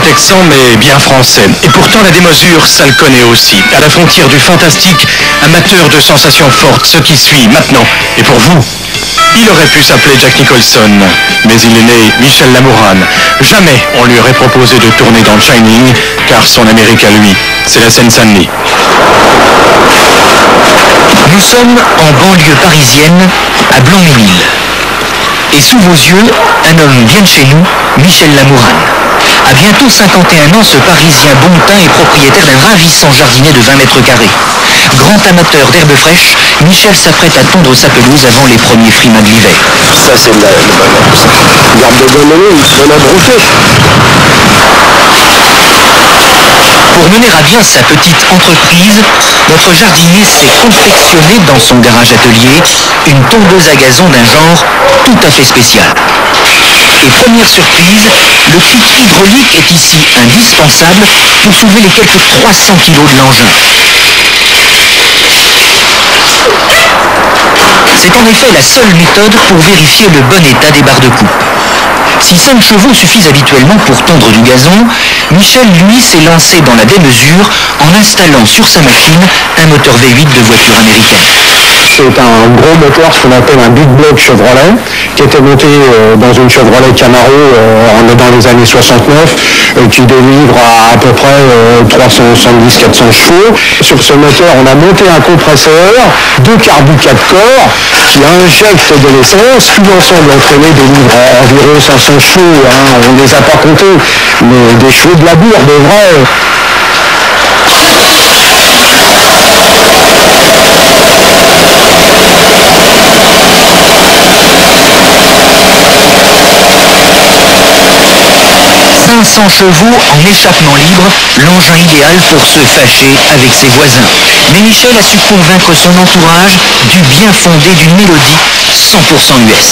pas texan, mais bien français. Et pourtant, la démesure, ça le connaît aussi. À la frontière du fantastique, amateur de sensations fortes, ce qui suit maintenant. Et pour vous, il aurait pu s'appeler Jack Nicholson, mais il est né Michel Lamourane. Jamais on lui aurait proposé de tourner dans Shining, car son Amérique à lui, c'est la Seine-Saint-Denis. Nous sommes en banlieue parisienne, à Blanc-Ménil. Et sous vos yeux, un homme bien de chez nous, Michel Lamourane. À bientôt 51 ans, ce Parisien bon teint est propriétaire d'un ravissant jardinet de 20 mètres carrés. Grand amateur d'herbes fraîches, Michel s'apprête à tondre sa pelouse avant les premiers frimas de l'hiver. Ça c'est de l'herbe de bonhomie, de la brochée. Pour mener à bien sa petite entreprise, notre jardinier s'est confectionné dans son garage-atelier une tondeuse à gazon d'un genre tout à fait spécial. Et première surprise, le kit hydraulique est ici indispensable pour soulever les quelques 300 kg de l'engin. C'est en effet la seule méthode pour vérifier le bon état des barres de coupe. Si 5 chevaux suffisent habituellement pour tondre du gazon, Michel, lui, s'est lancé dans la démesure en installant sur sa machine un moteur V8 de voiture américaine. C'est un gros moteur, ce qu'on appelle un big block Chevrolet, qui était monté dans une Chevrolet Camaro dans les années 69, qui délivre à peu près 370-400 chevaux. Sur ce moteur, on a monté un compresseur, 2 carbu 4 corps, qui injecte de l'essence. Tout l'ensemble entraîné délivre environ 500 chevaux, hein, on ne les a pas comptés, mais des chevaux de labour, de vrais. « 500 chevaux en échappement libre, l'engin idéal pour se fâcher avec ses voisins. Mais Michel a su convaincre son entourage du bien fondé d'une mélodie 100% US.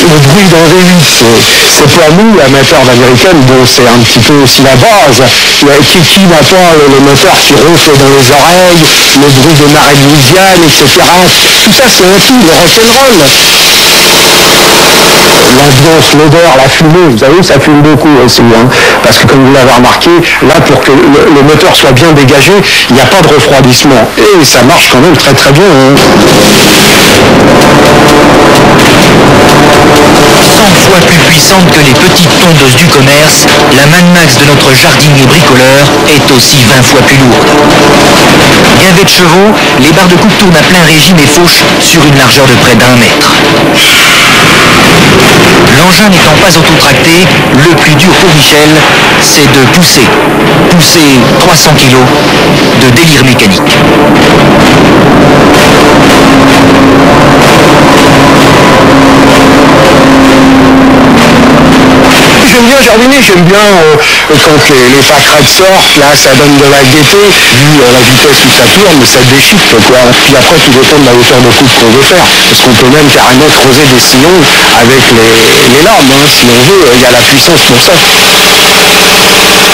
Le bruit d'un V8, c'est pour nous, amateurs d'américaine, bon, c'est un petit peu aussi la base. Qui n'a pas le moteur qui ronfle dans les oreilles, le bruit des marais de Louisiane, etc. Tout ça, c'est un tout, le rock'n'roll. L'ambiance, l'odeur, la fumée, vous savez, ça fume beaucoup aussi, hein, parce que comme vous l'avez remarqué, là, pour que le moteur soit bien dégagé, il n'y a pas de refroidissement. Et ça marche quand même très très bien. Hein. 100 fois plus puissante que les petites tondeuses du commerce, la Mad Max de notre jardinier bricoleur est aussi 20 fois plus lourde. Gavée de chevaux, les barres de coupe tournent à plein régime et fauchent sur une largeur de près d'1 mètre. L'engin n'étant pas autotracté, le plus dur pour Michel, c'est de pousser. Pousser 300 kg de délire mécanique. J'aime bien jardiner, j'aime bien quand les pâquerettes sortent, là ça donne de la gaieté, vu la vitesse où ça tourne, ça déchique quoi. Puis après tout dépend de la hauteur de coupe qu'on veut faire, parce qu'on peut même carrément creuser des sillons avec les lames, hein, si on veut, il y a la puissance pour ça.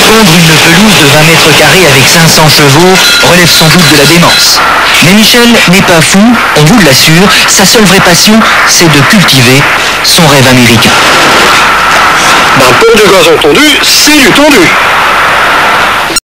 Tondre une pelouse de 20 mètres carrés avec 500 chevaux relève sans doute de la démence. Mais Michel n'est pas fou, on vous l'assure, sa seule vraie passion, c'est de cultiver son rêve américain. Pour du gazon tondu, c'est du tondu.